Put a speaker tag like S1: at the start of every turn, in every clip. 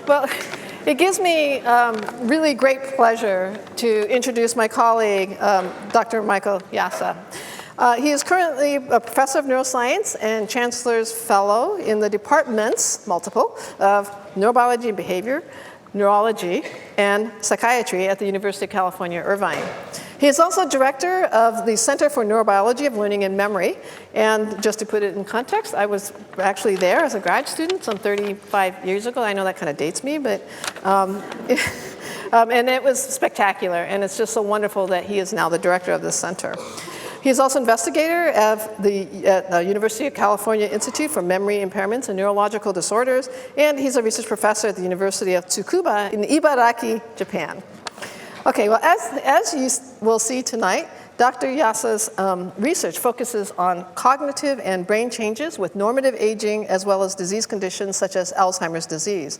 S1: Well, it gives me really great pleasure to introduce my colleague, Dr. Michael Yassa. He is currently a professor of neuroscience and chancellor's fellow in the departments, multiple, of neurobiology and behavior, neurology, and psychiatry at the University of California, Irvine. He is also director of the Center for Neurobiology of Learning and Memory. And just to put it in context, I was actually there as a grad student some 35 years ago. I know that kind of dates me, but and it was spectacular. And it's just so wonderful that he is now the director of this center. He is also investigator at the University of California Institute for Memory Impairments and Neurological Disorders, and he's a research professor at the University of Tsukuba in Ibaraki, Japan. Okay, well, as you will see tonight, Dr. Yassa's research focuses on cognitive and brain changes with normative aging as well as disease conditions such as Alzheimer's disease.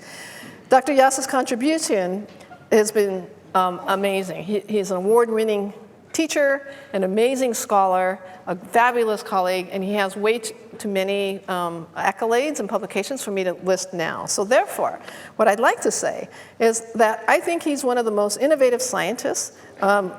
S1: Dr. Yassa's contribution has been amazing. He's an award-winning teacher, an amazing scholar, a fabulous colleague, and he has way too many accolades and publications for me to list now. So therefore, what I'd like to say is that I think he's one of the most innovative scientists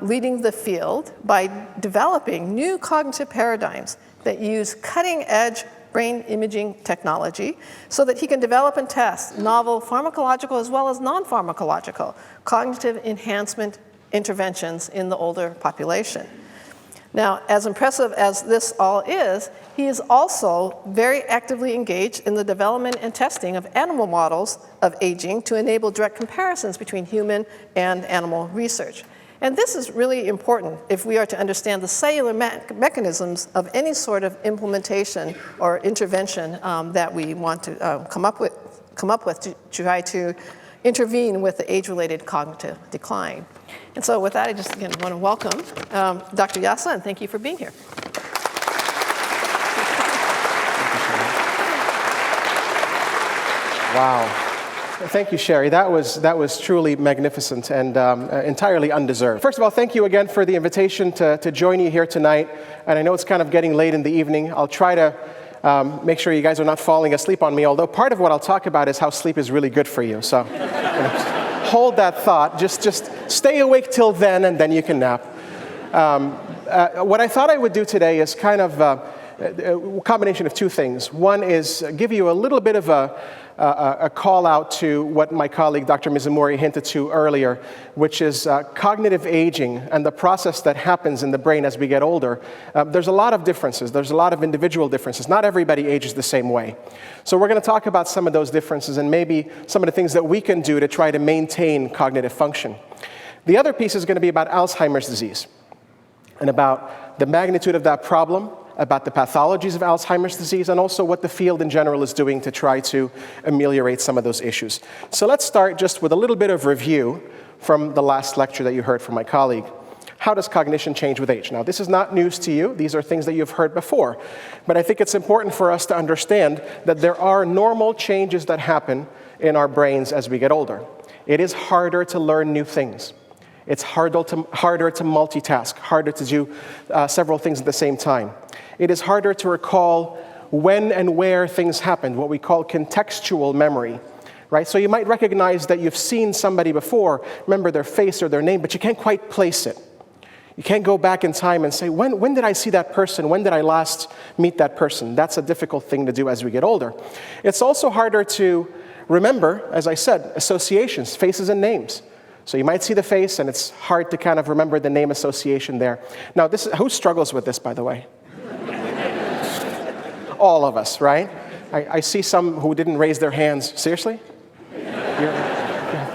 S1: leading the field by developing new cognitive paradigms that use cutting-edge brain imaging technology so that he can develop and test novel pharmacological as well as non-pharmacological cognitive enhancement interventions in the older population. Now, as impressive as this all is, he is also very actively engaged in the development and testing of animal models of aging to enable direct comparisons between human and animal research. And this is really important if we are to understand the cellular mechanisms of any sort of implementation or intervention that we want to come up with to try to intervene with the age-related cognitive decline. And so with that, I just again want to welcome Dr. Yassa, and thank you for being here.
S2: Wow. Thank you, Sherry. That was truly magnificent and entirely undeserved. First of all, thank you again for the invitation to join you here tonight. And I know it's kind of getting late in the evening. I'll try to make sure you guys are not falling asleep on me, although part of what I'll talk about is how sleep is really good for you. So hold that thought. Just stay awake till then, and then you can nap. What I thought I would do today is kind of a combination of two things. One is give you a little bit of a call out to what my colleague Dr. Mizumori hinted to earlier, which is cognitive aging and the process that happens in the brain as we get older. There's a lot of differences. There's a lot of individual differences. Not everybody ages the same way. So we're going to talk about some of those differences and maybe some of the things that we can do to try to maintain cognitive function. The other piece is going to be about Alzheimer's disease and about the magnitude of that problem, about the pathologies of Alzheimer's disease, and also what the field in general is doing to try to ameliorate some of those issues. So let's start just with a little bit of review from the last lecture that you heard from my colleague. How does cognition change with age? Now, this is not news to you. These are things that you've heard before. But I think it's important for us to understand that there are normal changes that happen in our brains as we get older. It is harder to learn new things. It's harder to multitask, harder to do several things at the same time. It is harder to recall when and where things happened, what we call contextual memory, right? So you might recognize that you've seen somebody before, remember their face or their name, but you can't quite place it. You can't go back in time and say, when did I see that person? When did I last meet that person? That's a difficult thing to do as we get older. It's also harder to remember, as I said, associations, faces and names. So you might see the face, and it's hard to kind of remember the name association there. Now, who struggles with this, by the way? All of us, right? I see some who didn't raise their hands. Seriously?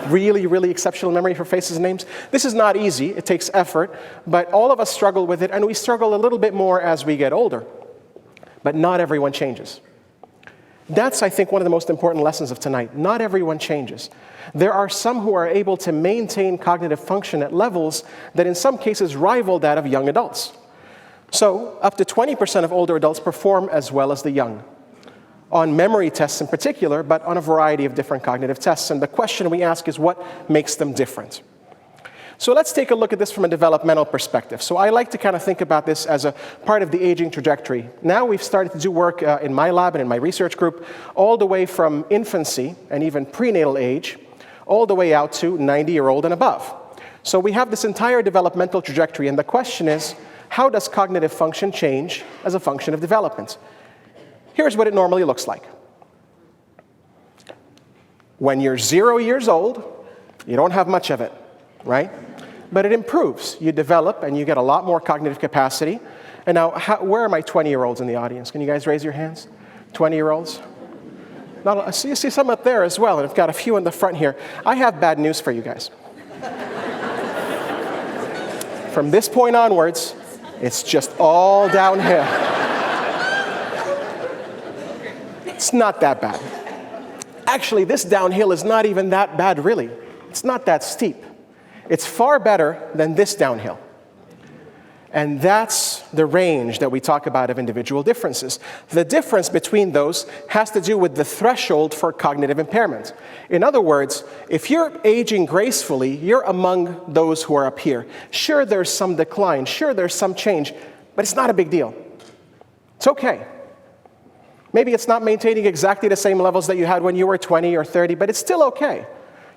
S2: Really, really exceptional memory for faces and names? This is not easy. It takes effort. But all of us struggle with it, and we struggle a little bit more as we get older. But not everyone changes. That's, I think, one of the most important lessons of tonight. Not everyone changes. There are some who are able to maintain cognitive function at levels that in some cases rival that of young adults. So up to 20% of older adults perform as well as the young, on memory tests in particular, but on a variety of different cognitive tests. And the question we ask is, what makes them different? So let's take a look at this from a developmental perspective. So I like to kind of think about this as a part of the aging trajectory. Now we've started to do work in my lab and in my research group all the way from infancy and even prenatal age, all the way out to 90-year-old and above. So we have this entire developmental trajectory, and the question is, how does cognitive function change as a function of development? Here's what it normally looks like. When you're 0 years old, you don't have much of it, right? But it improves. You develop and you get a lot more cognitive capacity. And now, where are my 20-year-olds in the audience? Can you guys raise your hands? 20-year-olds? I see some up there as well, and I've got a few in the front here. I have bad news for you guys. From this point onwards, it's just all downhill. It's not that bad. Actually, this downhill is not even that bad, really. It's not that steep. It's far better than this downhill. And that's the range that we talk about of individual differences. The difference between those has to do with the threshold for cognitive impairment. In other words, if you're aging gracefully, you're among those who are up here. Sure, there's some decline. Sure, there's some change. But it's not a big deal. It's okay. Maybe it's not maintaining exactly the same levels that you had when you were 20 or 30, but it's still okay.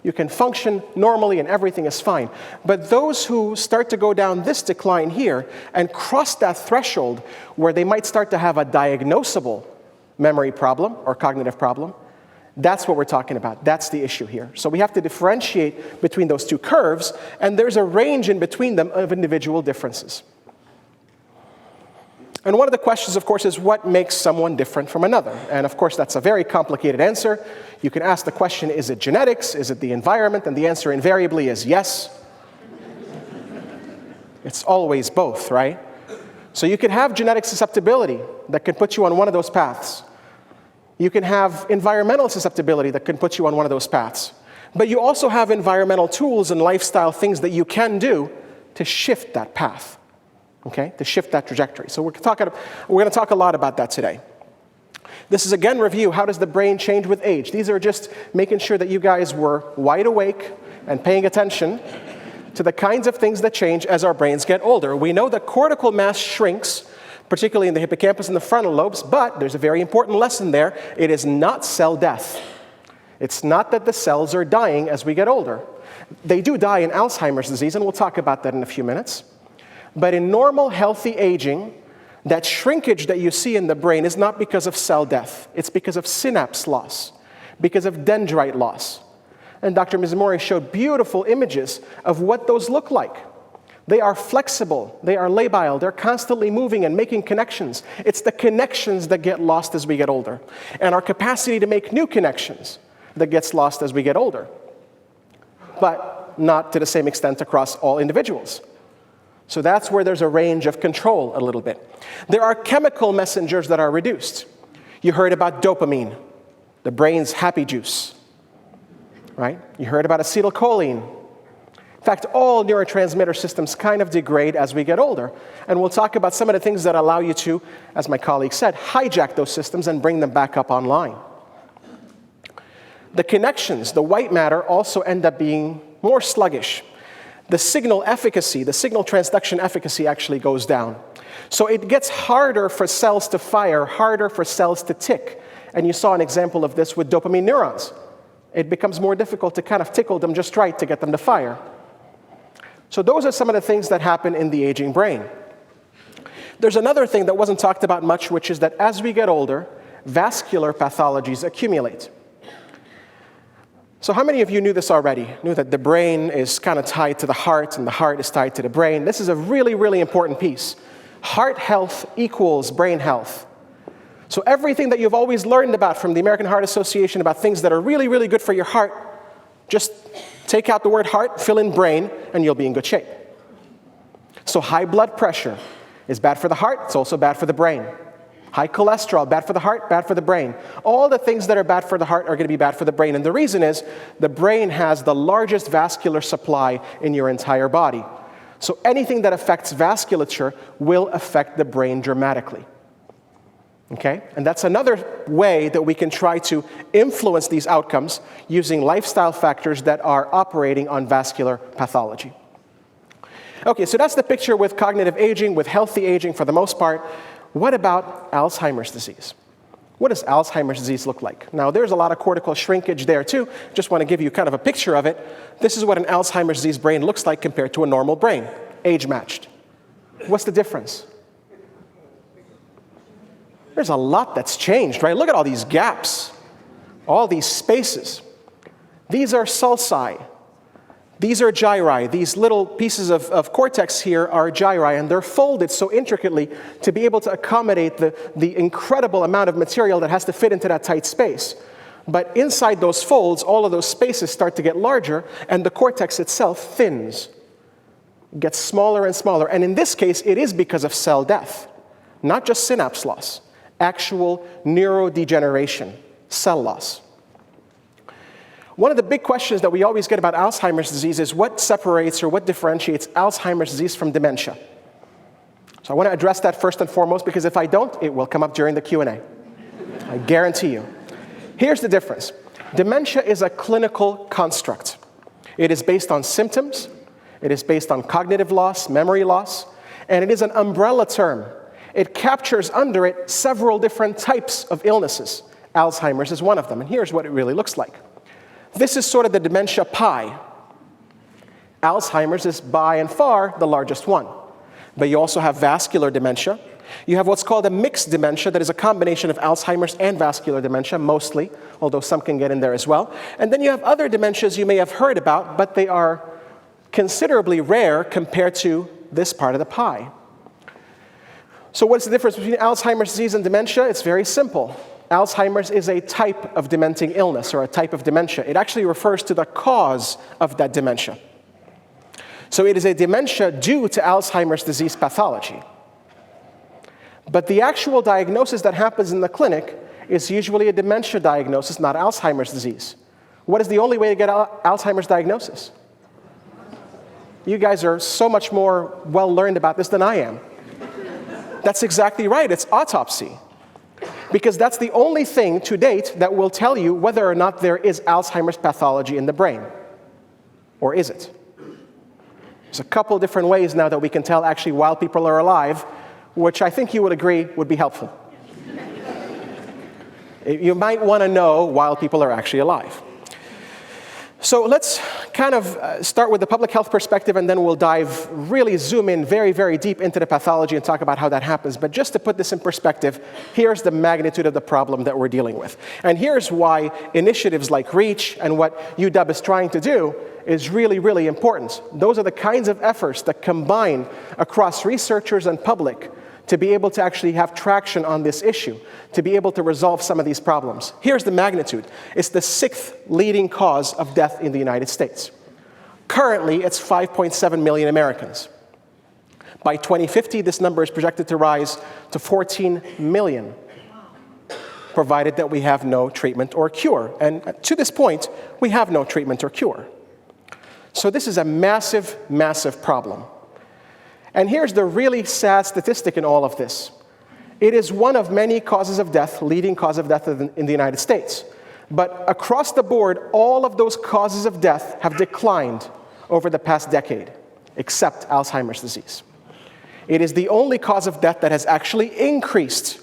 S2: You can function normally and everything is fine. But those who start to go down this decline here and cross that threshold where they might start to have a diagnosable memory problem or cognitive problem, that's what we're talking about. That's the issue here. So we have to differentiate between those two curves, and there's a range in between them of individual differences. And one of the questions, of course, is what makes someone different from another? And of course, that's a very complicated answer. You can ask the question, is it genetics? Is it the environment? And the answer invariably is yes. It's always both, right? So you can have genetic susceptibility that can put you on one of those paths. You can have environmental susceptibility that can put you on one of those paths. But you also have environmental tools and lifestyle things that you can do to shift that path. Okay, to shift that trajectory. So we're going to talk a lot about that today. This is again review. How does the brain change with age? These are just making sure that you guys were wide awake and paying attention to the kinds of things that change as our brains get older. We know that cortical mass shrinks, particularly in the hippocampus and the frontal lobes, but there's a very important lesson there. It is not cell death. It's not that the cells are dying as we get older. They do die in Alzheimer's disease, and we'll talk about that in a few minutes. But in normal, healthy aging, that shrinkage that you see in the brain is not because of cell death. It's because of synapse loss, because of dendrite loss. And Dr. Mizumori showed beautiful images of what those look like. They are flexible, they are labile, they're constantly moving and making connections. It's the connections that get lost as we get older, and our capacity to make new connections that gets lost as we get older, but not to the same extent across all individuals. So that's where there's a range of control a little bit. There are chemical messengers that are reduced. You heard about dopamine, the brain's happy juice, right? You heard about acetylcholine. In fact, all neurotransmitter systems kind of degrade as we get older. And we'll talk about some of the things that allow you to, as my colleague said, hijack those systems and bring them back up online. The connections, the white matter, also end up being more sluggish. The signal efficacy, the signal transduction efficacy actually goes down. So it gets harder for cells to fire, harder for cells to tick. And you saw an example of this with dopamine neurons. It becomes more difficult to kind of tickle them just right to get them to fire. So those are some of the things that happen in the aging brain. There's another thing that wasn't talked about much, which is that as we get older, vascular pathologies accumulate. So how many of you knew this already? Knew that the brain is kind of tied to the heart and the heart is tied to the brain? This is a really, really important piece. Heart health equals brain health. So everything that you've always learned about from the American Heart Association about things that are really, really good for your heart, just take out the word heart, fill in brain, and you'll be in good shape. So high blood pressure is bad for the heart, it's also bad for the brain. High cholesterol, bad for the heart, bad for the brain. All the things that are bad for the heart are going to be bad for the brain. And the reason is the brain has the largest vascular supply in your entire body. So anything that affects vasculature will affect the brain dramatically. Okay? And that's another way that we can try to influence these outcomes using lifestyle factors that are operating on vascular pathology. Okay, so that's the picture with cognitive aging, with healthy aging for the most part. What about Alzheimer's disease? What does Alzheimer's disease look like? Now, there's a lot of cortical shrinkage there too. Just want to give you kind of a picture of it. This is what an Alzheimer's disease brain looks like compared to a normal brain, age-matched. What's the difference? There's a lot that's changed, right? Look at all these gaps, all these spaces. These are sulci. These are gyri. These little pieces of cortex here are gyri, and they're folded so intricately to be able to accommodate the incredible amount of material that has to fit into that tight space. But inside those folds, all of those spaces start to get larger, and the cortex itself thins, gets smaller and smaller. And in this case, it is because of cell death, not just synapse loss, actual neurodegeneration, cell loss. One of the big questions that we always get about Alzheimer's disease is what separates or what differentiates Alzheimer's disease from dementia? So I want to address that first and foremost, because if I don't, it will come up during the Q&A. I guarantee you. Here's the difference. Dementia is a clinical construct. It is based on symptoms, it is based on cognitive loss, memory loss, and it is an umbrella term. It captures under it several different types of illnesses. Alzheimer's is one of them, and here's what it really looks like. This is sort of the dementia pie. Alzheimer's is by and far the largest one. But you also have vascular dementia. You have what's called a mixed dementia that is a combination of Alzheimer's and vascular dementia, mostly, although some can get in there as well. And then you have other dementias you may have heard about, but they are considerably rare compared to this part of the pie. So what's the difference between Alzheimer's disease and dementia? It's very simple. Alzheimer's is a type of dementing illness or a type of dementia. It actually refers to the cause of that dementia. So it is a dementia due to Alzheimer's disease pathology. But the actual diagnosis that happens in the clinic is usually a dementia diagnosis, not Alzheimer's disease. What is the only way to get Alzheimer's diagnosis? You guys are so much more well learned about this than I am. That's exactly right, it's autopsy. Because that's the only thing to date that will tell you whether or not there is Alzheimer's pathology in the brain. Or is it? There's a couple different ways now that we can tell actually while people are alive, which I think you would agree would be helpful. You might want to know while people are actually alive. So let's kind of start with the public health perspective, and then we'll really zoom in very, very deep into the pathology and talk about how that happens. But just to put this in perspective, here's the magnitude of the problem that we're dealing with. And here's why initiatives like REACH and what UW is trying to do is really, really important. Those are the kinds of efforts that combine across researchers and public to be able to actually have traction on this issue, to be able to resolve some of these problems. Here's the magnitude. It's the 6th leading cause of death in the United States. Currently, it's 5.7 million Americans. By 2050, this number is projected to rise to 14 million, provided that we have no treatment or cure. And to this point, we have no treatment or cure. So this is a massive, massive problem. And here's the really sad statistic in all of this. It is one of many causes of death, leading cause of death in the United States. But across the board, all of those causes of death have declined over the past decade, except Alzheimer's disease. It is the only cause of death that has actually increased,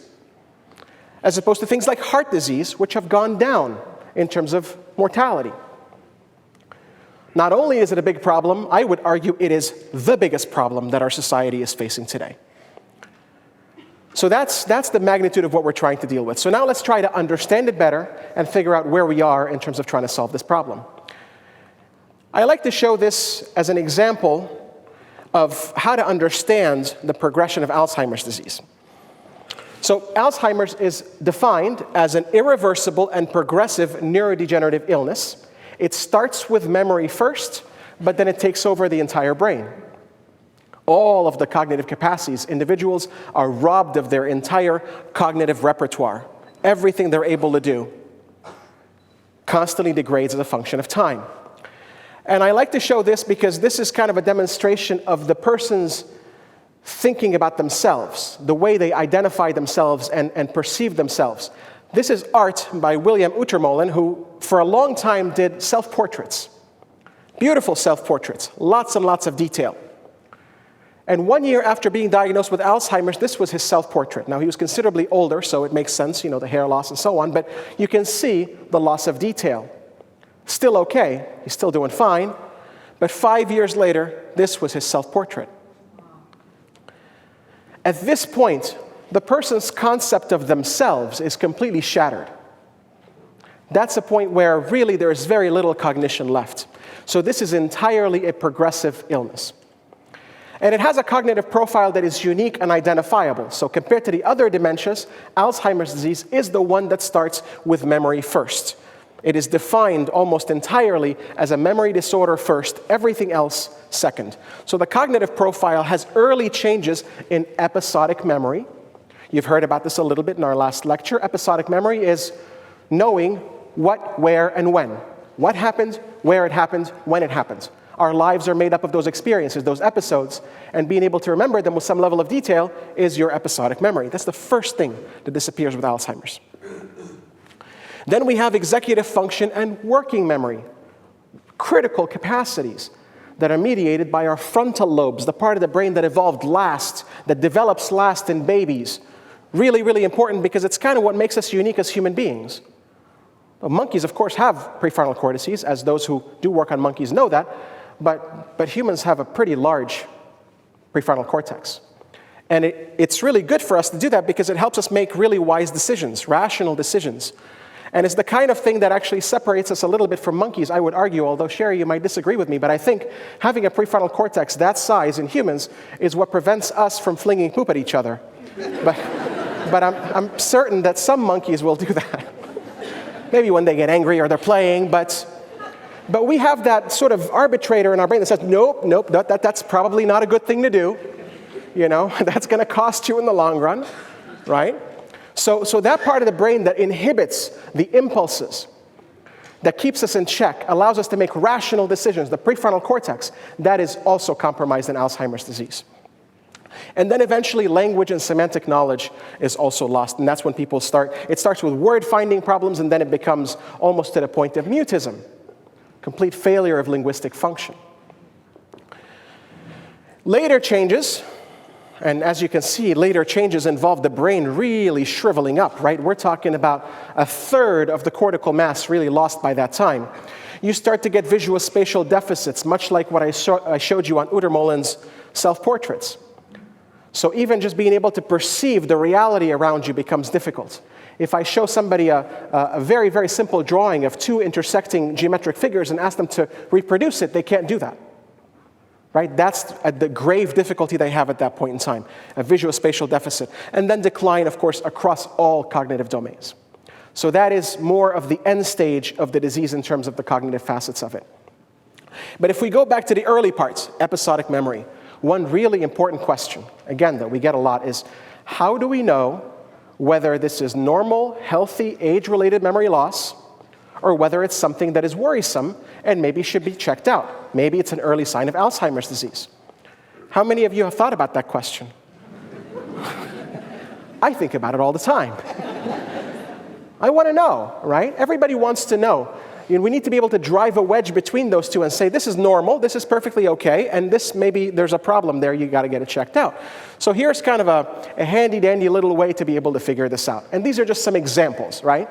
S2: as opposed to things like heart disease, which have gone down in terms of mortality. Not only is it a big problem, I would argue it is the biggest problem that our society is facing today. So that's the magnitude of what we're trying to deal with. So now let's try to understand it better and figure out where we are in terms of trying to solve this problem. I like to show this as an example of how to understand the progression of Alzheimer's disease. So Alzheimer's is defined as an irreversible and progressive neurodegenerative illness. It starts with memory first, but then it takes over the entire brain. All of the cognitive capacities, individuals are robbed of their entire cognitive repertoire. Everything they're able to do constantly degrades as a function of time. And I like to show this because this is kind of a demonstration of the person's thinking about themselves, the way they identify themselves and perceive themselves. This is art by William Utermohlen, who for a long time did self-portraits. Beautiful self-portraits, lots and lots of detail. And 1 year after being diagnosed with Alzheimer's, this was his self-portrait. Now, he was considerably older, so it makes sense, the hair loss and so on, but you can see the loss of detail. Still okay, he's still doing fine, but 5 years later, this was his self-portrait. At this point, the person's concept of themselves is completely shattered. That's a point where really there is very little cognition left. So this is entirely a progressive illness. And it has a cognitive profile that is unique and identifiable. So compared to the other dementias, Alzheimer's disease is the one that starts with memory first. It is defined almost entirely as a memory disorder first, everything else second. So the cognitive profile has early changes in episodic memory. You've heard about this a little bit in our last lecture. Episodic memory is knowing what, where, and when. What happened, where it happened, when it happened. Our lives are made up of those experiences, those episodes, and being able to remember them with some level of detail is your episodic memory. That's the first thing that disappears with Alzheimer's. Then we have executive function and working memory, critical capacities that are mediated by our frontal lobes, the part of the brain that evolved last, that develops last in babies. Really, really important because it's kind of what makes us unique as human beings. Well, monkeys, of course, have prefrontal cortices, as those who do work on monkeys know that, but humans have a pretty large prefrontal cortex. And it's really good for us to do that because it helps us make really wise decisions, rational decisions. And it's the kind of thing that actually separates us a little bit from monkeys, I would argue, although Sherry, you might disagree with me, but I think having a prefrontal cortex that size in humans is what prevents us from flinging poop at each other. But I'm certain that some monkeys will do that. Maybe when they get angry or they're playing, but we have that sort of arbitrator in our brain that says, nope, that's probably not a good thing to do. That's going to cost you in the long run, right? So that part of the brain that inhibits the impulses, that keeps us in check, allows us to make rational decisions, the prefrontal cortex, that is also compromised in Alzheimer's disease. And then eventually language and semantic knowledge is also lost, and that's when people it starts with word finding problems, and then it becomes almost to the point of mutism, complete failure of linguistic function. Later changes, and as you can see, later changes involve the brain really shriveling up, right? We're talking about a third of the cortical mass really lost by that time. You start to get visual spatial deficits, much like what I showed you on Udermohlen's self-portraits. So even just being able to perceive the reality around you becomes difficult. If I show somebody a very, very simple drawing of two intersecting geometric figures and ask them to reproduce it, they can't do that. Right? That's the grave difficulty they have at that point in time, a visual spatial deficit. And then decline, of course, across all cognitive domains. So that is more of the end stage of the disease in terms of the cognitive facets of it. But if we go back to the early parts, episodic memory, one really important question, again, that we get a lot is, how do we know whether this is normal, healthy, age-related memory loss, or whether it's something that is worrisome and maybe should be checked out? Maybe it's an early sign of Alzheimer's disease. How many of you have thought about that question? I think about it all the time. I want to know, right? Everybody wants to know. We need to be able to drive a wedge between those two and say, this is normal, this is perfectly okay, and this maybe there's a problem there, you got to get it checked out. So here's kind of a handy-dandy little way to be able to figure this out. And these are just some examples, right?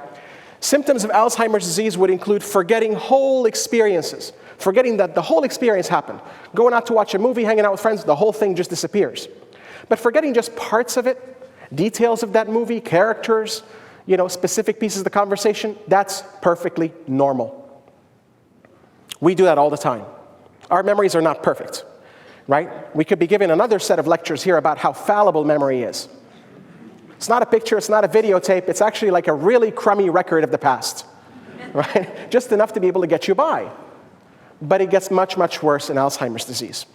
S2: Symptoms of Alzheimer's disease would include forgetting whole experiences, forgetting that the whole experience happened. Going out to watch a movie, hanging out with friends, the whole thing just disappears. But forgetting just parts of it, details of that movie, characters, specific pieces of the conversation, that's perfectly normal. We do that all the time. Our memories are not perfect, right? We could be given another set of lectures here about how fallible memory is. It's not a picture, it's not a videotape, it's actually like a really crummy record of the past, right? Just enough to be able to get you by. But it gets much, much worse in Alzheimer's disease.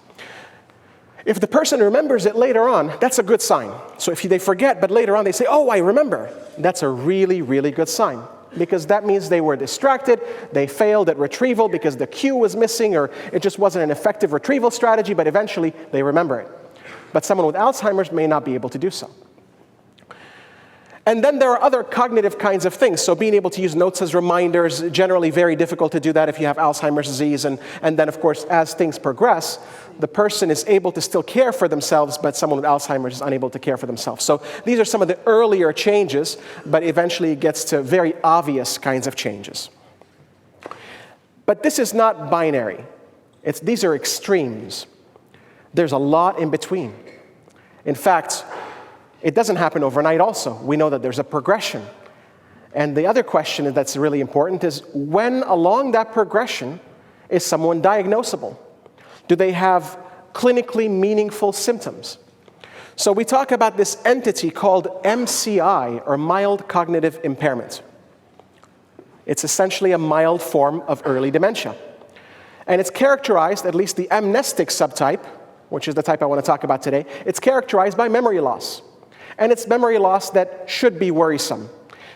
S2: If the person remembers it later on, that's a good sign. So if they forget, but later on they say, oh, I remember, that's a really, really good sign. Because that means they were distracted, they failed at retrieval because the cue was missing, or it just wasn't an effective retrieval strategy, but eventually they remember it. But someone with Alzheimer's may not be able to do so. And then there are other cognitive kinds of things. So being able to use notes as reminders, generally very difficult to do that if you have Alzheimer's disease. And then, of course, as things progress, the person is able to still care for themselves, but someone with Alzheimer's is unable to care for themselves. So these are some of the earlier changes, but eventually it gets to very obvious kinds of changes. But this is not binary. These are extremes. There's a lot in between. In fact, it doesn't happen overnight also. We know that there's a progression. And the other question that's really important is, when along that progression is someone diagnosable? Do they have clinically meaningful symptoms? So we talk about this entity called MCI, or mild cognitive impairment. It's essentially a mild form of early dementia. And it's characterized, at least the amnestic subtype, which is the type I want to talk about today, it's characterized by memory loss. And it's memory loss that should be worrisome,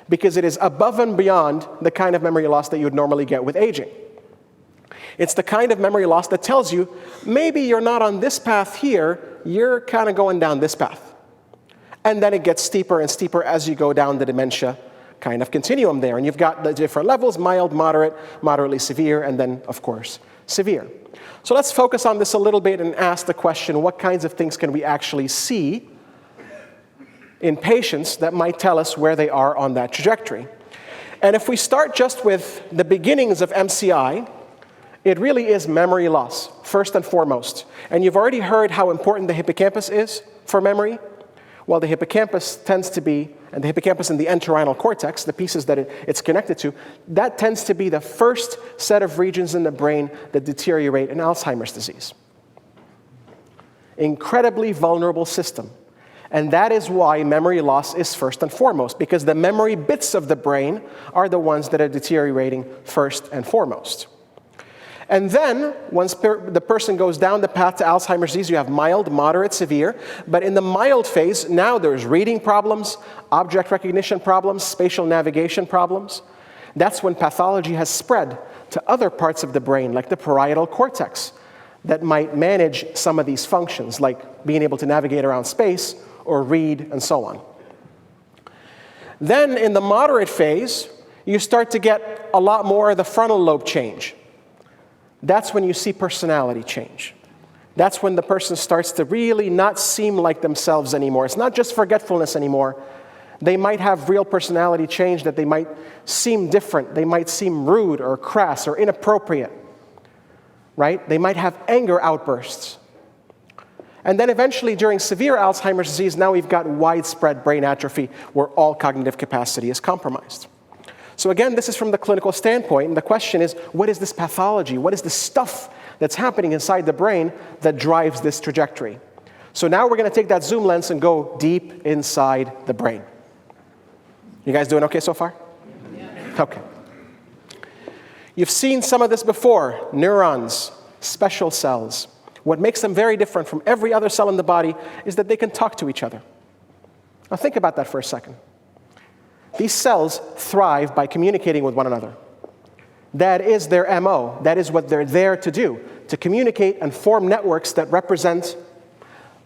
S2: because it is above and beyond the kind of memory loss that you would normally get with aging. It's the kind of memory loss that tells you, maybe you're not on this path here, you're kind of going down this path. And then it gets steeper and steeper as you go down the dementia kind of continuum there. And you've got the different levels: mild, moderate, moderately severe, and then, of course, severe. So let's focus on this a little bit and ask the question, what kinds of things can we actually see in patients that might tell us where they are on that trajectory? And if we start just with the beginnings of MCI, it really is memory loss, first and foremost. And you've already heard how important the hippocampus is for memory. Well, the hippocampus tends to be, and the hippocampus and the entorhinal cortex, the pieces that it's connected to, that tends to be the first set of regions in the brain that deteriorate in Alzheimer's disease. Incredibly vulnerable system. And that is why memory loss is first and foremost, because the memory bits of the brain are the ones that are deteriorating first and foremost. And then, once the person goes down the path to Alzheimer's disease, you have mild, moderate, severe. But in the mild phase, now there's reading problems, object recognition problems, spatial navigation problems. That's when pathology has spread to other parts of the brain, like the parietal cortex, that might manage some of these functions, like being able to navigate around space or read, and so on. Then in the moderate phase, you start to get a lot more of the frontal lobe change. That's when you see personality change. That's when the person starts to really not seem like themselves anymore. It's not just forgetfulness anymore. They might have real personality change, that they might seem different. They might seem rude or crass or inappropriate, right? They might have anger outbursts. And then eventually, during severe Alzheimer's disease, now we've got widespread brain atrophy where all cognitive capacity is compromised. So again, this is from the clinical standpoint, and the question is, what is this pathology? What is the stuff that's happening inside the brain that drives this trajectory? So now we're going to take that zoom lens and go deep inside the brain. You guys doing okay so far? Yeah. Okay. You've seen some of this before: neurons, special cells. What makes them very different from every other cell in the body is that they can talk to each other. Now think about that for a second. These cells thrive by communicating with one another. That is their MO. That is what they're there to do, to communicate and form networks that represent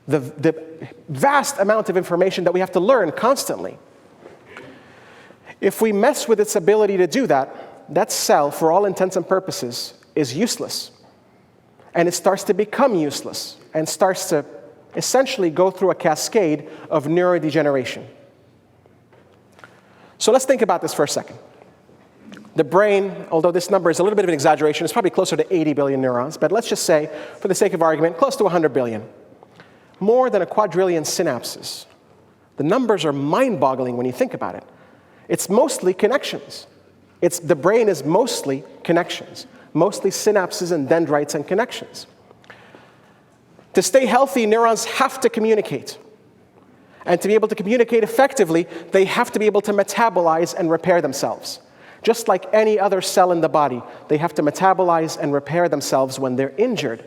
S2: the vast amount of information that we have to learn constantly. If we mess with its ability to do that, that cell, for all intents and purposes, is useless. And it starts to become useless and starts to essentially go through a cascade of neurodegeneration. So let's think about this for a second. The brain, although this number is a little bit of an exaggeration, it's probably closer to 80 billion neurons, but let's just say, for the sake of argument, close to 100 billion. More than a quadrillion synapses. The numbers are mind-boggling when you think about it. It's mostly connections. The brain is mostly connections, mostly synapses and dendrites and connections. To stay healthy, neurons have to communicate. And to be able to communicate effectively, they have to be able to metabolize and repair themselves. Just like any other cell in the body, they have to metabolize and repair themselves when they're injured.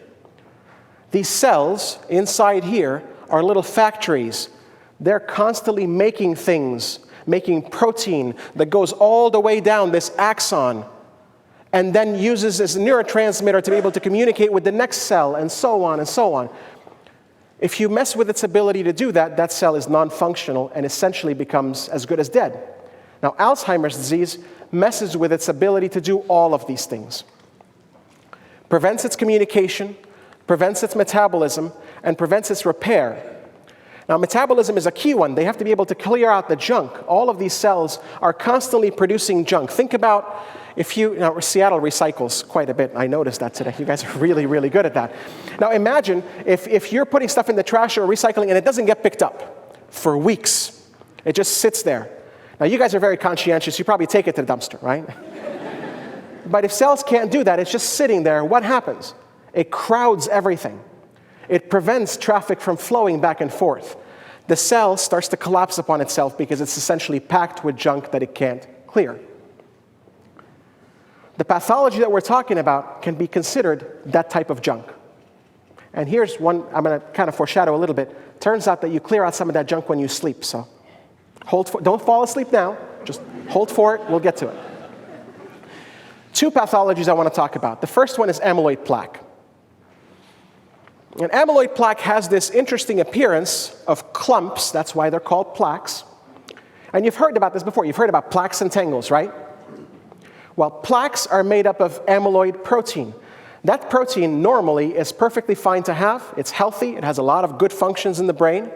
S2: These cells inside here are little factories. They're constantly making things, making protein that goes all the way down this axon and then uses this neurotransmitter to be able to communicate with the next cell, and so on and so on. If you mess with its ability to do that, that cell is non-functional and essentially becomes as good as dead. Now, Alzheimer's disease messes with its ability to do all of these things. Prevents its communication, prevents its metabolism, and prevents its repair. Now, metabolism is a key one. They have to be able to clear out the junk. All of these cells are constantly producing junk. Think about Seattle recycles quite a bit. I noticed that today. You guys are really, really good at that. Now, imagine if you're putting stuff in the trash or recycling and it doesn't get picked up for weeks. It just sits there. Now, you guys are very conscientious. You probably take it to the dumpster, right? But if cells can't do that, it's just sitting there, what happens? It crowds everything. It prevents traffic from flowing back and forth. The cell starts to collapse upon itself because it's essentially packed with junk that it can't clear. The pathology that we're talking about can be considered that type of junk. And here's one I'm going to kind of foreshadow a little bit. Turns out that you clear out some of that junk when you sleep, so don't fall asleep now. Just hold for it. We'll get to it. Two pathologies I want to talk about. The first one is amyloid plaque. And amyloid plaque has this interesting appearance of clumps. That's why they're called plaques. And you've heard about this before. You've heard about plaques and tangles, right? Well, plaques are made up of amyloid protein. That protein normally is perfectly fine to have. It's healthy. It has a lot of good functions in the brain.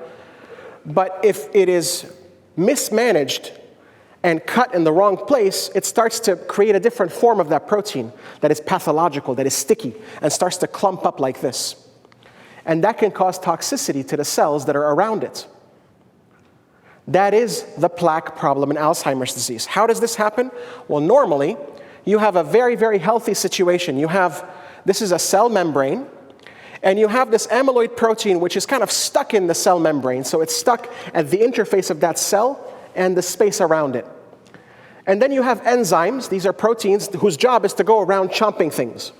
S2: But if it is mismanaged and cut in the wrong place, it starts to create a different form of that protein that is pathological, that is sticky, and starts to clump up like this. And that can cause toxicity to the cells that are around it. That is the plaque problem in Alzheimer's disease. How does this happen? Well, normally, you have a very, very healthy situation. This is a cell membrane, and you have this amyloid protein which is kind of stuck in the cell membrane. So it's stuck at the interface of that cell and the space around it. And then you have enzymes. These are proteins whose job is to go around chomping things,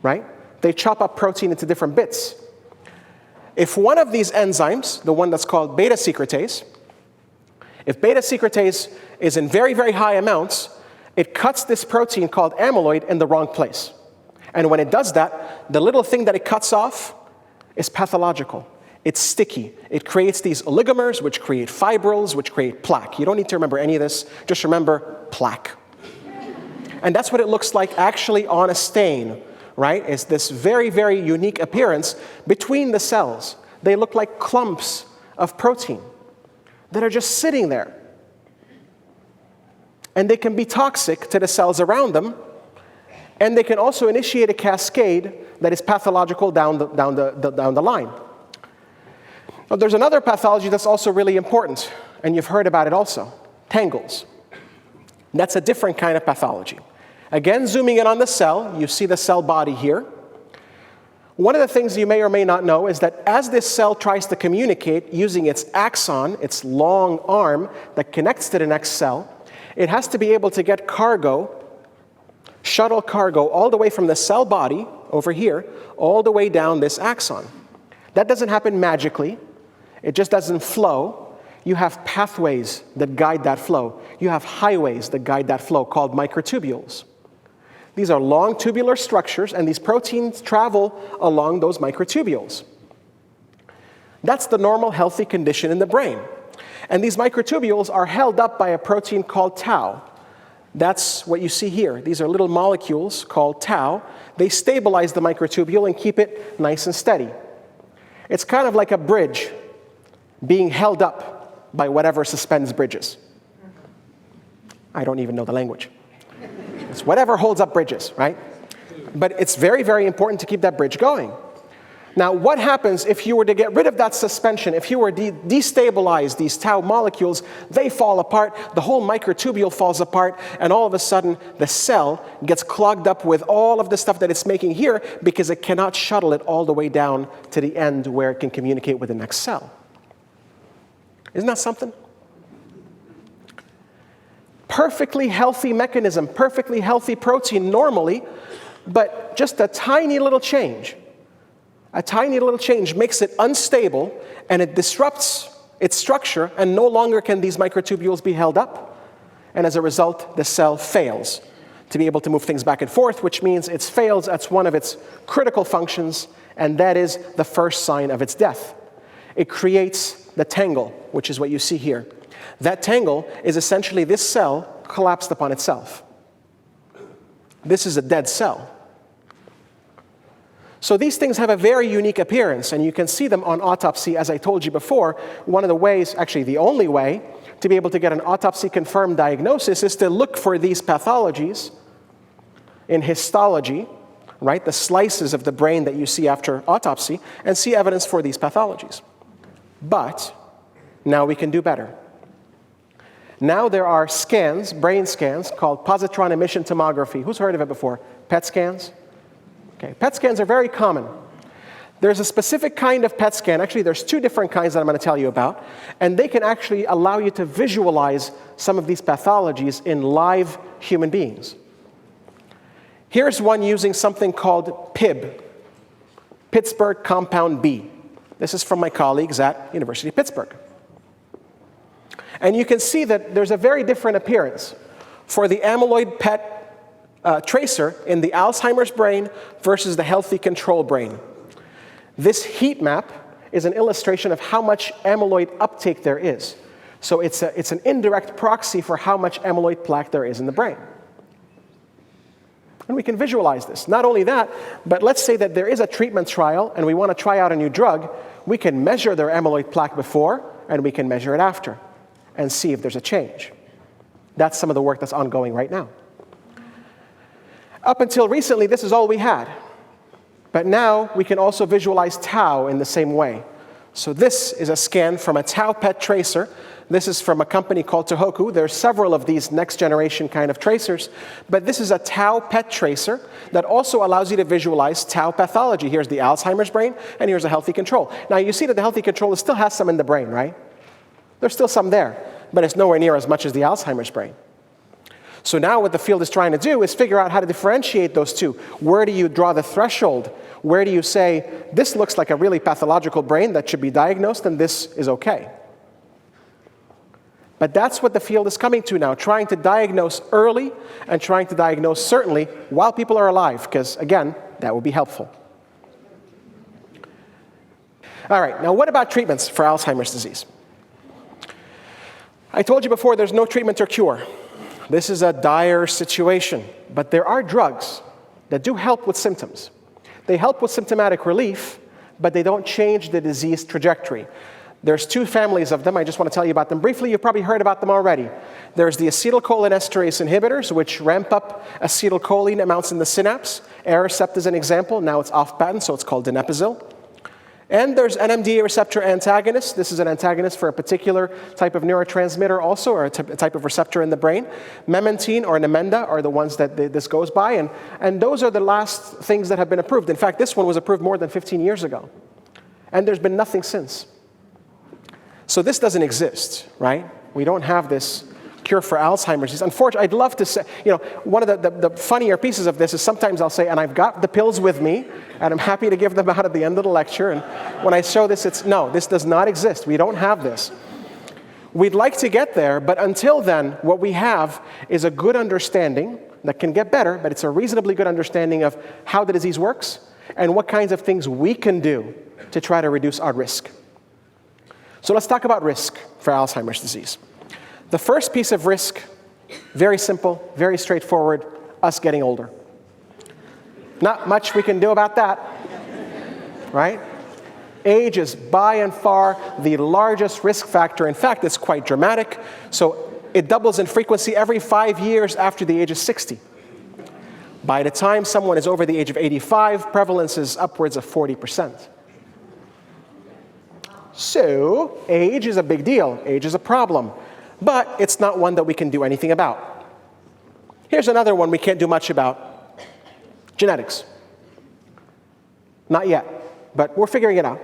S2: right? They chop up protein into different bits. If one of these enzymes, the one that's called beta secretase, if beta secretase is in very, very high amounts, it cuts this protein called amyloid in the wrong place. And when it does that, the little thing that it cuts off is pathological. It's sticky. It creates these oligomers, which create fibrils, which create plaque. You don't need to remember any of this. Just remember plaque. And that's what it looks like actually on a stain, right? It's this very, very unique appearance between the cells. They look like clumps of protein that are just sitting there. And they can be toxic to the cells around them, and they can also initiate a cascade that is pathological down the line. Now, there's another pathology that's also really important, and you've heard about it also, tangles. That's a different kind of pathology. Again, zooming in on the cell, you see the cell body here. One of the things you may or may not know is that as this cell tries to communicate using its axon, its long arm that connects to the next cell, it has to be able to get cargo, shuttle cargo, all the way from the cell body over here, all the way down this axon. That doesn't happen magically. It just doesn't flow. You have pathways that guide that flow. You have highways that guide that flow called microtubules. These are long tubular structures, and these proteins travel along those microtubules. That's the normal healthy condition in the brain. And these microtubules are held up by a protein called tau. That's what you see here. These are little molecules called tau. They stabilize the microtubule and keep it nice and steady. It's kind of like a bridge being held up by whatever suspends bridges. I don't even know the language. It's whatever holds up bridges, right? But it's very, very important to keep that bridge going. Now, what happens if you were to get rid of that suspension? If you were to destabilize these tau molecules, they fall apart, the whole microtubule falls apart, and all of a sudden, the cell gets clogged up with all of the stuff that it's making here because it cannot shuttle it all the way down to the end where it can communicate with the next cell. Isn't that something? Perfectly healthy mechanism, perfectly healthy protein normally, but just a tiny little change makes it unstable, and it disrupts its structure, and no longer can these microtubules be held up. And as a result, the cell fails. to be able to move things back and forth, which means it fails at one of its critical functions, and that is the first sign of its death. It creates the tangle, which is what you see here. That tangle is essentially this cell collapsed upon itself. This is a dead cell. So these things have a very unique appearance, and you can see them on autopsy, as I told you before. One of the ways, actually the only way, to be able to get an autopsy-confirmed diagnosis is to look for these pathologies in histology, right, the slices of the brain that you see after autopsy, and see evidence for these pathologies. But now we can do better. Now there are scans, brain scans, called positron emission tomography. Who's heard of it before? PET scans? Okay, PET scans are very common. There's a specific kind of PET scan. Actually, there's two different kinds that I'm going to tell you about. And they can actually allow you to visualize some of these pathologies in live human beings. Here's one using something called PIB, Pittsburgh Compound B. This is from my colleagues at University of Pittsburgh. And you can see that there's a very different appearance for the amyloid PET tracer in the Alzheimer's brain versus the healthy control brain. This heat map is an illustration of how much amyloid uptake there is. So it's an indirect proxy for how much amyloid plaque there is in the brain. And we can visualize this. Not only that, but let's say that there is a treatment trial and we want to try out a new drug. We can measure their amyloid plaque before and we can measure it after and see if there's a change. That's some of the work that's ongoing right now. Up until recently, this is all we had. But now we can also visualize tau in the same way. So this is a scan from a tau PET tracer. This is from a company called Tohoku. There are several of these next generation kind of tracers. But this is a tau PET tracer that also allows you to visualize tau pathology. Here's the Alzheimer's brain, and here's a healthy control. Now you see that the healthy control still has some in the brain, right? There's still some there, but it's nowhere near as much as the Alzheimer's brain. So now what the field is trying to do is figure out how to differentiate those two. Where do you draw the threshold? Where do you say, this looks like a really pathological brain that should be diagnosed, and this is okay? But that's what the field is coming to now, trying to diagnose early and trying to diagnose certainly while people are alive, because, again, that would be helpful. All right, now what about treatments for Alzheimer's disease? I told you before there's no treatment or cure. This is a dire situation, but there are drugs that do help with symptoms. They help with symptomatic relief, but they don't change the disease trajectory. There's two families of them. I just want to tell you about them briefly. You've probably heard about them already. There's the acetylcholinesterase inhibitors, which ramp up acetylcholine amounts in the synapse. Aricept is an example. Now it's off patent, so it's called donepezil. And there's NMDA receptor antagonists. This is an antagonist for a particular type of neurotransmitter also, or a type of receptor in the brain. Memantine or Namenda are the ones that this goes by, and those are the last things that have been approved. In fact, this one was approved more than 15 years ago, and there's been nothing since. So this doesn't exist, right? We don't have this cure for Alzheimer's disease. Unfortunately, I'd love to say, one of the funnier pieces of this is sometimes I'll say, and I've got the pills with me, and I'm happy to give them out at the end of the lecture, and when I show this, no, this does not exist. We don't have this. We'd like to get there, but until then, what we have is a good understanding that can get better, but it's a reasonably good understanding of how the disease works and what kinds of things we can do to try to reduce our risk. So let's talk about risk for Alzheimer's disease. The first piece of risk, very simple, very straightforward, us getting older. Not much we can do about that, right? Age is by and far the largest risk factor. In fact, it's quite dramatic. So it doubles in frequency every 5 years after the age of 60. By the time someone is over the age of 85, prevalence is upwards of 40%. So age is a big deal. Age is a problem. But it's not one that we can do anything about. Here's another one we can't do much about. Genetics. Not yet, but we're figuring it out.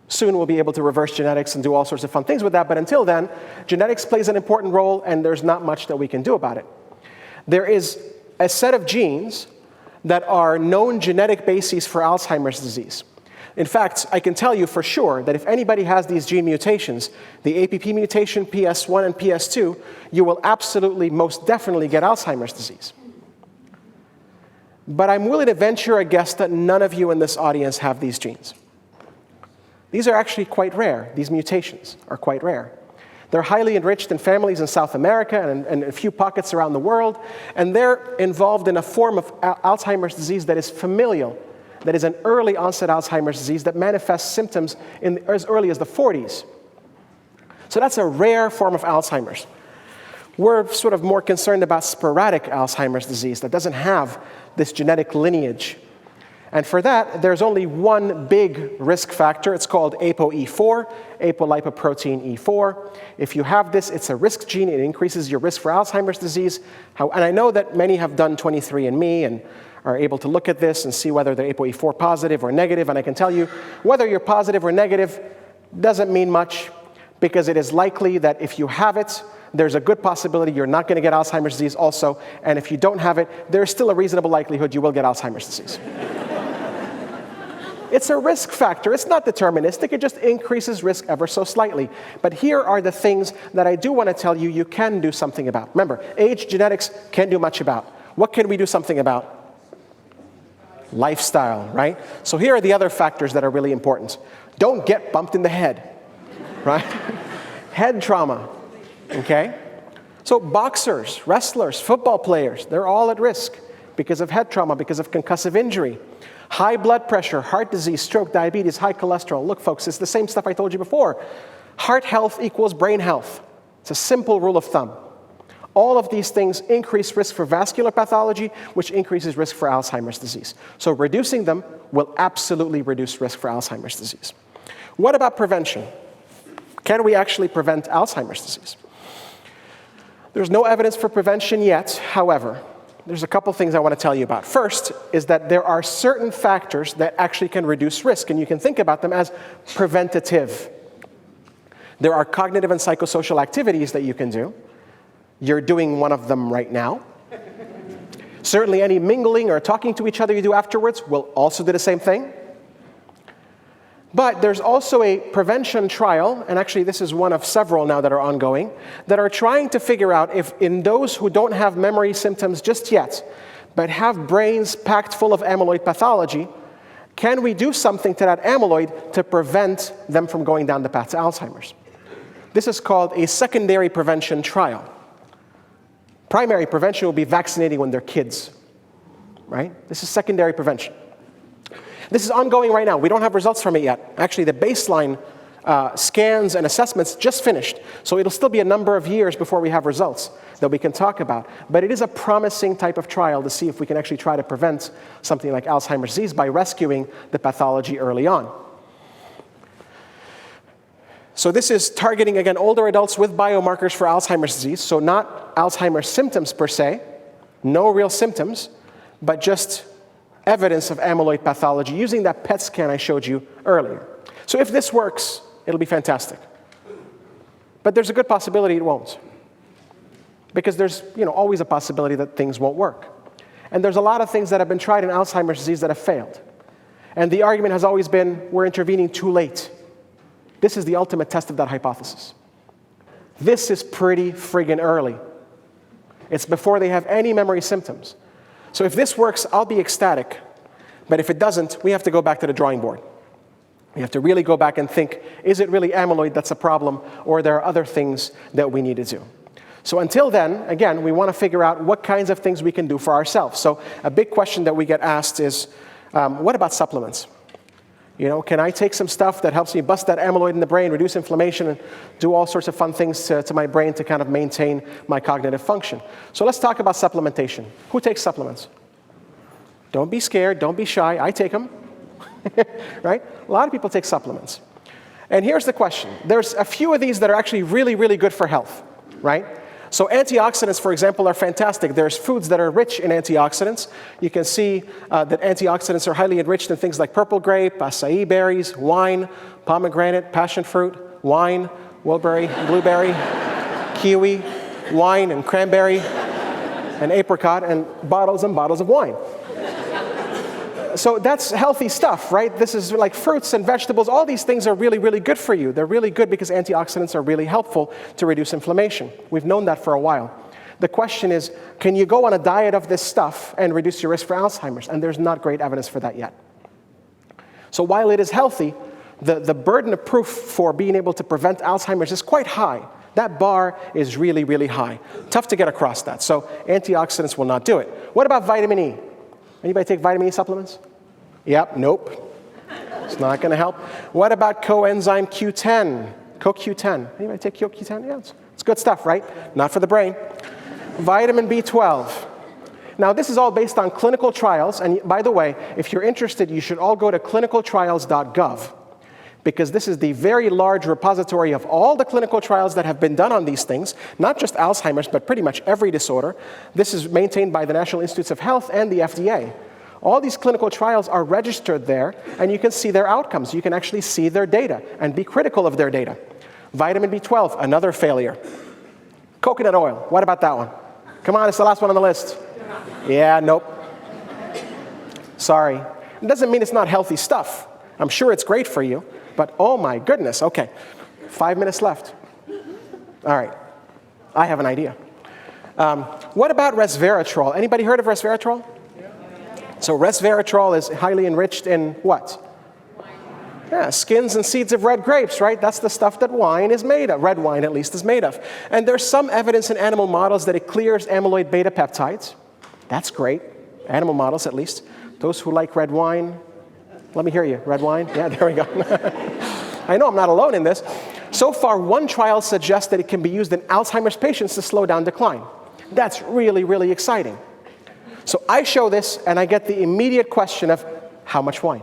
S2: Soon we'll be able to reverse genetics and do all sorts of fun things with that, but until then, genetics plays an important role and there's not much that we can do about it. There is a set of genes that are known genetic bases for Alzheimer's disease. In fact, I can tell you for sure that if anybody has these gene mutations, the APP mutation, PS1 and PS2, you will absolutely, most definitely get Alzheimer's disease. But I'm willing to venture a guess that none of you in this audience have these genes. These are actually quite rare. These mutations are quite rare. They're highly enriched in families in South America and a few pockets around the world, and they're involved in a form of Alzheimer's disease that is familial, that is an early onset Alzheimer's disease that manifests symptoms as early as the 40s. So that's a rare form of Alzheimer's. We're sort of more concerned about sporadic Alzheimer's disease that doesn't have this genetic lineage. And for that, there's only one big risk factor. It's called ApoE4, apolipoprotein E4. If you have this, it's a risk gene. It increases your risk for Alzheimer's disease. And I know that many have done 23andMe and are able to look at this and see whether they're ApoE4 positive or negative. And I can tell you, whether you're positive or negative doesn't mean much, because it is likely that if you have it, there's a good possibility you're not going to get Alzheimer's disease also. And if you don't have it, there's still a reasonable likelihood you will get Alzheimer's disease. It's a risk factor. It's not deterministic. It just increases risk ever so slightly. But here are the things that I do want to tell you can do something about. Remember, age, genetics, can't do much about. What can we do something about? Lifestyle, right? So here are the other factors that are really important. Don't get bumped in the head, right? Head trauma, okay? So boxers, wrestlers, football players, they're all at risk because of head trauma, because of concussive injury. High blood pressure, heart disease, stroke, diabetes, high cholesterol. Look, folks, it's the same stuff I told you before. Heart health equals brain health. It's a simple rule of thumb. All of these things increase risk for vascular pathology, which increases risk for Alzheimer's disease. So reducing them will absolutely reduce risk for Alzheimer's disease. What about prevention? Can we actually prevent Alzheimer's disease? There's no evidence for prevention yet, however. There's a couple things I want to tell you about. First is that there are certain factors that actually can reduce risk, and you can think about them as preventative. There are cognitive and psychosocial activities that you can do. You're doing one of them right now. Certainly any mingling or talking to each other you do afterwards will also do the same thing. But there's also a prevention trial, and actually this is one of several now that are ongoing, that are trying to figure out if in those who don't have memory symptoms just yet, but have brains packed full of amyloid pathology, can we do something to that amyloid to prevent them from going down the path to Alzheimer's? This is called a secondary prevention trial. Primary prevention will be vaccinating when they're kids, right? This is secondary prevention. This is ongoing right now. We don't have results from it yet. Actually, the baseline scans and assessments just finished. So it'll still be a number of years before we have results that we can talk about. But it is a promising type of trial to see if we can actually try to prevent something like Alzheimer's disease by rescuing the pathology early on. So this is targeting, again, older adults with biomarkers for Alzheimer's disease. So not Alzheimer's symptoms per se, no real symptoms, but just evidence of amyloid pathology using that PET scan I showed you earlier. So if this works, it'll be fantastic. But there's a good possibility it won't. Because there's always a possibility that things won't work. And there's a lot of things that have been tried in Alzheimer's disease that have failed. And the argument has always been, we're intervening too late. This is the ultimate test of that hypothesis. This is pretty friggin' early. It's before they have any memory symptoms. So if this works, I'll be ecstatic. But if it doesn't, we have to go back to the drawing board. We have to really go back and think, is it really amyloid that's a problem, or there are other things that we need to do? So until then, again, we want to figure out what kinds of things we can do for ourselves. So a big question that we get asked is, what about supplements? Can I take some stuff that helps me bust that amyloid in the brain, reduce inflammation, and do all sorts of fun things to my brain to kind of maintain my cognitive function? So let's talk about supplementation. Who takes supplements? Don't be scared. Don't be shy. I take them. Right? A lot of people take supplements. And here's the question. There's a few of these that are actually really, really good for health, right? So antioxidants, for example, are fantastic. There's foods that are rich in antioxidants. You can see that antioxidants are highly enriched in things like purple grape, acai berries, wine, pomegranate, passion fruit, wine, mulberry, blueberry, kiwi, wine and cranberry, and apricot, and bottles of wine. So that's healthy stuff, right? This is like fruits and vegetables. All these things are really, really good for you. They're really good because antioxidants are really helpful to reduce inflammation. We've known that for a while. The question is, can you go on a diet of this stuff and reduce your risk for Alzheimer's? And there's not great evidence for that yet. So while it is healthy, the burden of proof for being able to prevent Alzheimer's is quite high. That bar is really, really high. Tough to get across that. So antioxidants will not do it. What about vitamin E? Anybody take vitamin E supplements? Yep, nope. It's not going to help. What about coenzyme Q10? CoQ10. Anybody take CoQ10? Yeah, it's good stuff, right? Not for the brain. Vitamin B12. Now, this is all based on clinical trials. And by the way, if you're interested, you should all go to clinicaltrials.gov, because this is the very large repository of all the clinical trials that have been done on these things, not just Alzheimer's, but pretty much every disorder. This is maintained by the National Institutes of Health and the FDA. All these clinical trials are registered there, and you can see their outcomes. You can actually see their data and be critical of their data. Vitamin B12, another failure. Coconut oil, what about that one? Come on, it's the last one on the list. Yeah, nope. Sorry. It doesn't mean it's not healthy stuff. I'm sure it's great for you, but oh my goodness, okay. 5 minutes left. All right, I have an idea. What about resveratrol? Anybody heard of resveratrol? So resveratrol is highly enriched in what? Yeah, skins and seeds of red grapes, right? That's the stuff that wine is made of, red wine at least is made of. And there's some evidence in animal models that it clears amyloid beta peptides. That's great, animal models at least. Those who like red wine, let me hear you, red wine? Yeah, there we go. I know I'm not alone in this. So far, one trial suggests that it can be used in Alzheimer's patients to slow down decline. That's really, really exciting. So I show this, and I get the immediate question of, how much wine?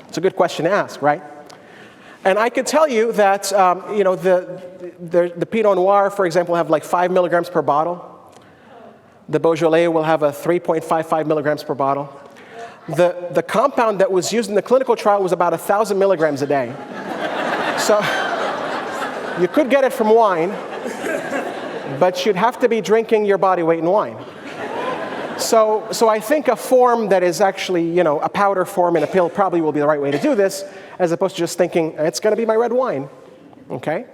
S2: It's a good question to ask, right? And I could tell you that, the Pinot Noir, for example, will have like 5 milligrams per bottle. The Beaujolais will have a 3.55 milligrams per bottle. The compound that was used in the clinical trial was about 1,000 milligrams a day. So you could get it from wine, but you'd have to be drinking your body weight in wine. So I think a form that is actually, a powder form in a pill probably will be the right way to do this, as opposed to just thinking, it's going to be my red wine, okay?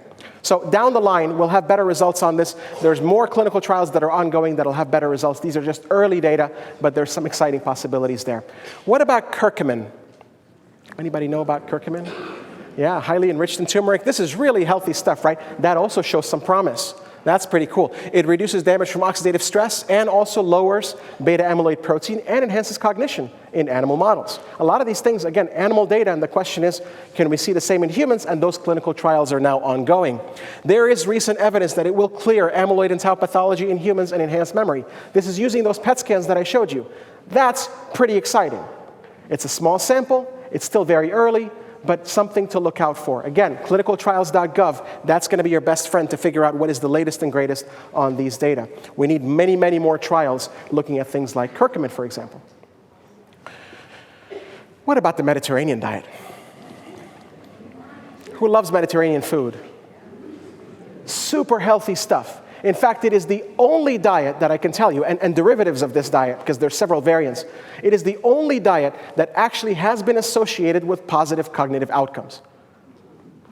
S2: So down the line, we'll have better results on this. There's more clinical trials that are ongoing that'll have better results. These are just early data, but there's some exciting possibilities there. What about curcumin? Anybody know about curcumin? Yeah, highly enriched in turmeric. This is really healthy stuff, right? That also shows some promise. That's pretty cool. It reduces damage from oxidative stress and also lowers beta amyloid protein and enhances cognition in animal models. A lot of these things, again, animal data, and the question is, can we see the same in humans? And those clinical trials are now ongoing. There is recent evidence that it will clear amyloid and tau pathology in humans and enhance memory. This is using those PET scans that I showed you. That's pretty exciting. It's a small sample, it's still very early, but something to look out for. Again, clinicaltrials.gov, that's going to be your best friend to figure out what is the latest and greatest on these data. We need many, many more trials looking at things like curcumin, for example. What about the Mediterranean diet? Who loves Mediterranean food? Super healthy stuff. In fact, it is the only diet that I can tell you, and derivatives of this diet, because there's several variants, it is the only diet that actually has been associated with positive cognitive outcomes.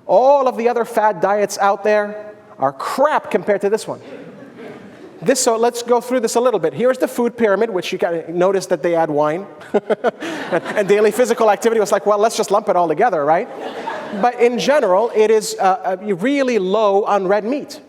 S2: All of the other fad diets out there are crap compared to this one. So let's go through this a little bit. Here's the food pyramid, which you can notice that they add wine. And daily physical activity was like, well, let's just lump it all together, right? But in general, it is really low on red meat.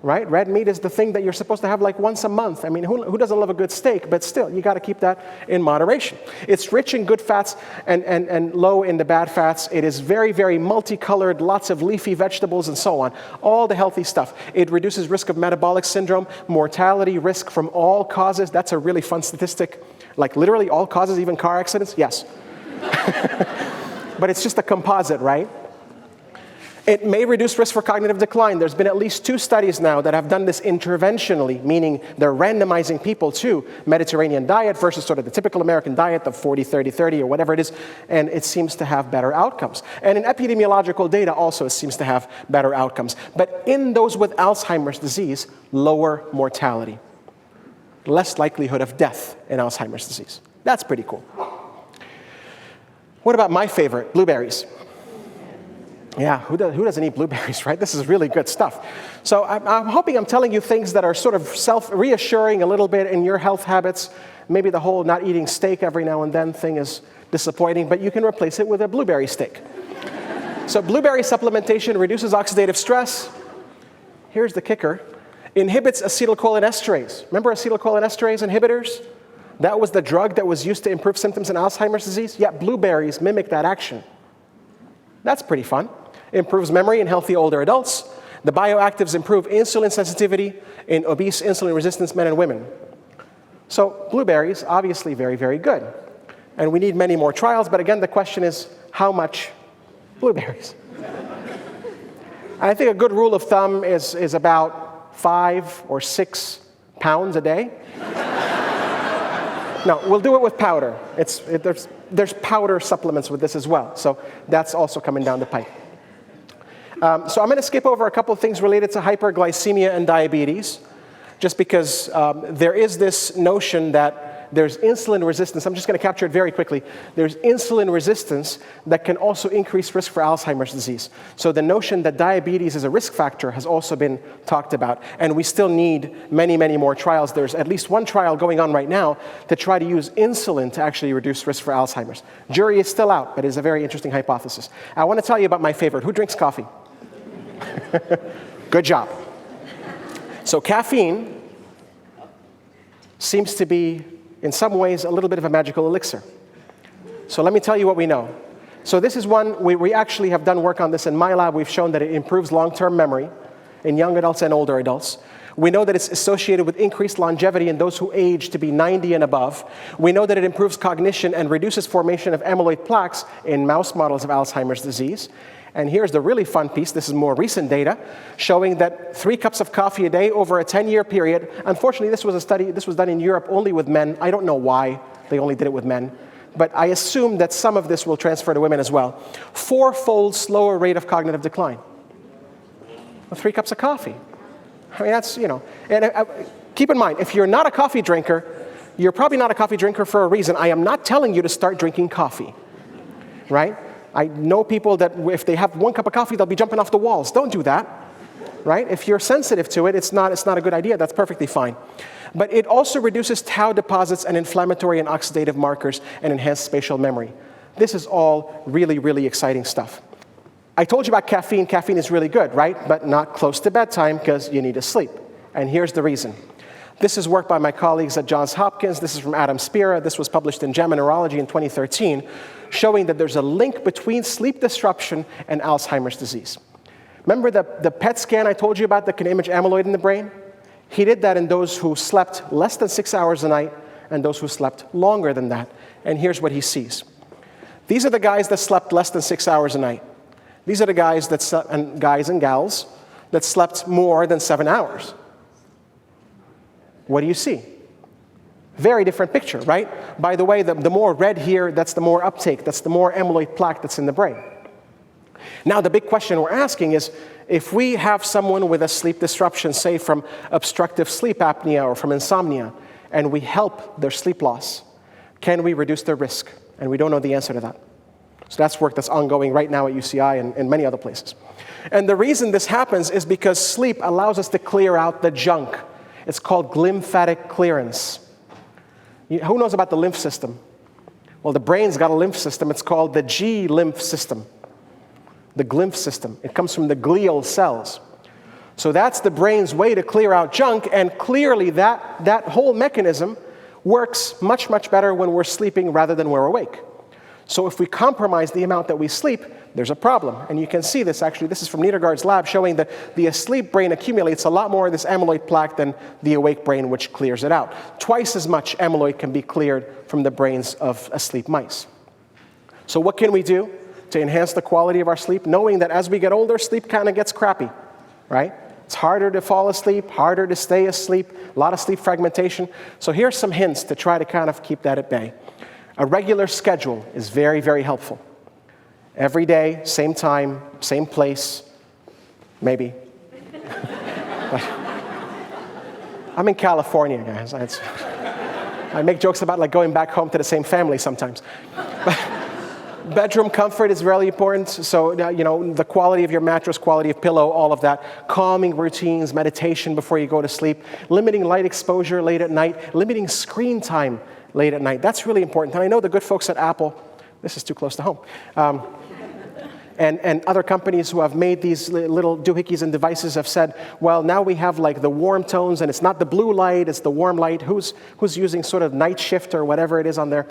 S2: Right? Red meat is the thing that you're supposed to have like once a month. I mean, who doesn't love a good steak? But still, you got to keep that in moderation. It's rich in good fats and low in the bad fats. It is very, very multicolored, lots of leafy vegetables and so on. All the healthy stuff. It reduces risk of metabolic syndrome, mortality risk from all causes. That's a really fun statistic. Like literally all causes, even car accidents? Yes. But it's just a composite, right? It may reduce risk for cognitive decline. There's been at least 2 studies now that have done this interventionally, meaning they're randomizing people to Mediterranean diet versus sort of the typical American diet of 40-30-30 or whatever it is, and it seems to have better outcomes. And in epidemiological data also it seems to have better outcomes. But in those with Alzheimer's disease, lower mortality, less likelihood of death in Alzheimer's disease. That's pretty cool. What about my favorite, blueberries? Yeah, who doesn't eat blueberries, right? This is really good stuff. So I'm hoping I'm telling you things that are sort of self-reassuring a little bit in your health habits. Maybe the whole not eating steak every now and then thing is disappointing, but you can replace it with a blueberry steak. So blueberry supplementation reduces oxidative stress. Here's the kicker. Inhibits acetylcholinesterase. Remember acetylcholinesterase inhibitors? That was the drug that was used to improve symptoms in Alzheimer's disease. Yeah, blueberries mimic that action. That's pretty fun. Improves memory in healthy older adults. The bioactives improve insulin sensitivity in obese, insulin-resistant men and women. So blueberries, obviously very, very good. And we need many more trials, but again, the question is, how much blueberries? I think a good rule of thumb is about 5 or 6 pounds a day. No, we'll do it with powder. There's powder supplements with this as well, so that's also coming down the pipe. So I'm going to skip over a couple of things related to hyperglycemia and diabetes, just because there is this notion that there's insulin resistance. I'm just going to capture it very quickly. There's insulin resistance that can also increase risk for Alzheimer's disease. So the notion that diabetes is a risk factor has also been talked about, and we still need many, many more trials. There's at least one trial going on right now to try to use insulin to actually reduce risk for Alzheimer's. Jury is still out, but it's a very interesting hypothesis. I want to tell you about my favorite. Who drinks coffee? Good job. So caffeine seems to be, in some ways, a little bit of a magical elixir. So let me tell you what we know. So this is one, we actually have done work on this in my lab. We've shown that it improves long-term memory in young adults and older adults. We know that it's associated with increased longevity in those who age to be 90 and above. We know that it improves cognition and reduces formation of amyloid plaques in mouse models of Alzheimer's disease. And here's the really fun piece. This is more recent data showing that 3 cups of coffee a day over a 10-year period. Unfortunately, this was a study, this was done in Europe only with men. I don't know why they only did it with men, but I assume that some of this will transfer to women as well. 4-fold slower rate of cognitive decline with 3 cups of coffee. I mean, that's, and keep in mind, if you're not a coffee drinker, you're probably not a coffee drinker for a reason. I am not telling you to start drinking coffee, right? I know people that if they have 1 cup of coffee, they'll be jumping off the walls. Don't do that, right? If you're sensitive to it, it's not a good idea. That's perfectly fine. But it also reduces tau deposits and inflammatory and oxidative markers and enhanced spatial memory. This is all really, really exciting stuff. I told you about caffeine. Caffeine is really good, right? But not close to bedtime because you need to sleep. And here's the reason. This is work by my colleagues at Johns Hopkins. This is from Adam Spira. This was published in JAMA Neurology in 2013, showing that there's a link between sleep disruption and Alzheimer's disease. Remember the PET scan I told you about that can image amyloid in the brain? He did that in those who slept less than 6 hours a night and those who slept longer than that. And here's what he sees. These are the guys that slept less than 6 hours a night. These are the guys that slept, and guys and gals that slept more than 7 hours. What do you see? Very different picture, right? By the way, the more red here, that's the more uptake, that's the more amyloid plaque that's in the brain. Now, the big question we're asking is, if we have someone with a sleep disruption, say from obstructive sleep apnea or from insomnia, and we help their sleep loss, can we reduce their risk? And we don't know the answer to that. So that's work that's ongoing right now at UCI and many other places. And the reason this happens is because sleep allows us to clear out the junk. It's called glymphatic clearance. Who knows about the lymph system? Well, the brain's got a lymph system. It's called the G lymph system. The glymph system. It comes from the glial cells. So that's the brain's way to clear out junk, and clearly that whole mechanism works much, much better when we're sleeping rather than we're awake. So if we compromise the amount that we sleep, there's a problem. And you can see this actually. This is from Niedergaard's lab showing that the asleep brain accumulates a lot more of this amyloid plaque than the awake brain, which clears it out. Twice as much amyloid can be cleared from the brains of asleep mice. So what can we do to enhance the quality of our sleep, knowing that as we get older, sleep kind of gets crappy, right? It's harder to fall asleep, harder to stay asleep, a lot of sleep fragmentation. So here's some hints to try to kind of keep that at bay. A regular schedule is very, very helpful. Every day, same time, same place, maybe. I'm in California, guys. I make jokes about like going back home to the same family sometimes. Bedroom comfort is really important. So, the quality of your mattress, quality of pillow, all of that. Calming routines, meditation before you go to sleep. Limiting light exposure late at night. Limiting screen time late at night. That's really important. And I know the good folks at Apple, this is too close to home, and other companies who have made these little doohickeys and devices have said, well, now we have like the warm tones, and it's not the blue light, it's the warm light. Who's using sort of night shift or whatever it is on there?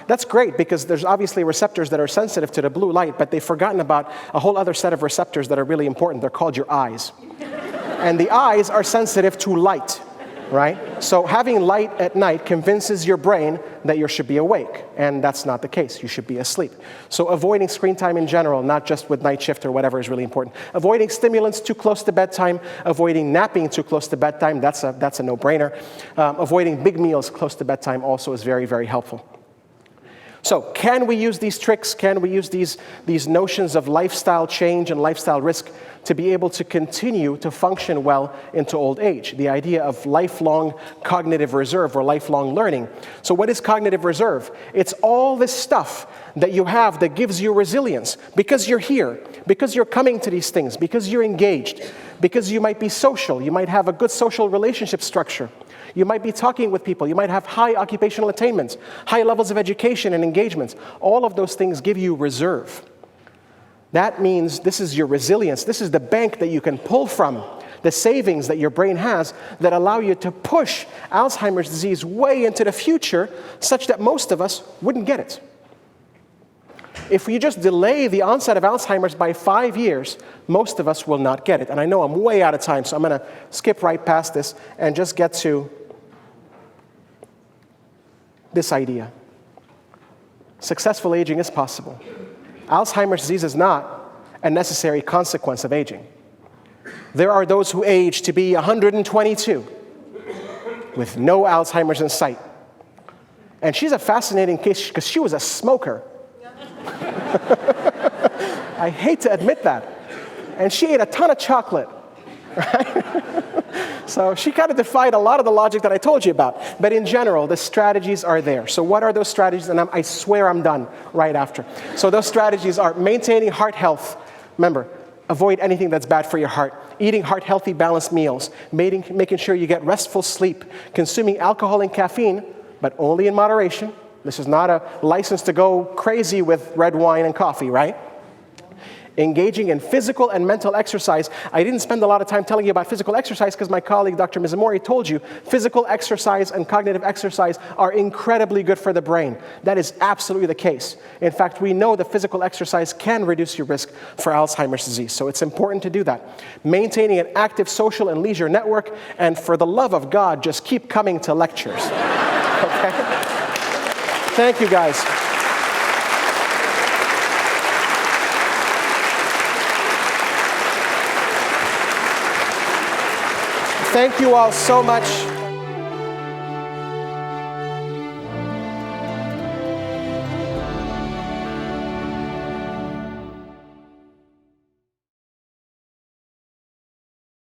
S2: That's great, because there's obviously receptors that are sensitive to the blue light, but they've forgotten about a whole other set of receptors that are really important. They're called your eyes. And the eyes are sensitive to light, right? So having light at night convinces your brain that you should be awake, and that's not the case. You should be asleep. So avoiding screen time in general, not just with night shift or whatever, is really important. Avoiding stimulants too close to bedtime, avoiding napping too close to bedtime, that's a no-brainer. Avoiding big meals close to bedtime also is very, very helpful. So can we use these tricks? Can we use these notions of lifestyle change and lifestyle risk to be able to continue to function well into old age? The idea of lifelong cognitive reserve or lifelong learning. So what is cognitive reserve? It's all this stuff that you have that gives you resilience because you're here, because you're coming to these things, because you're engaged, because you might be social, you might have a good social relationship structure. You might be talking with people. You might have high occupational attainments, high levels of education and engagements. All of those things give you reserve. That means this is your resilience. This is the bank that you can pull from, the savings that your brain has that allow you to push Alzheimer's disease way into the future such that most of us wouldn't get it. If we just delay the onset of Alzheimer's by 5 years, most of us will not get it. And I know I'm way out of time, so I'm going to skip right past this and just get to this idea. Successful aging is possible. Alzheimer's disease is not a necessary consequence of aging. There are those who age to be 122 with no Alzheimer's in sight. And she's a fascinating case because she was a smoker. I hate to admit that. And she ate a ton of chocolate. Right? So she kind of defied a lot of the logic that I told you about. But in general, the strategies are there. So what are those strategies? And I swear I'm done right after. So those strategies are maintaining heart health. Remember, avoid anything that's bad for your heart. Eating heart-healthy, balanced meals. Making sure you get restful sleep. Consuming alcohol and caffeine, but only in moderation. This is not a license to go crazy with red wine and coffee, right? Engaging in physical and mental exercise. I didn't spend a lot of time telling you about physical exercise because my colleague, Dr. Mizamori, told you physical exercise and cognitive exercise are incredibly good for the brain. That is absolutely the case. In fact, we know that physical exercise can reduce your risk for Alzheimer's disease, so it's important to do that. Maintaining an active social and leisure network, and for the love of God, just keep coming to lectures. Okay? Thank you, guys. Thank you all so much.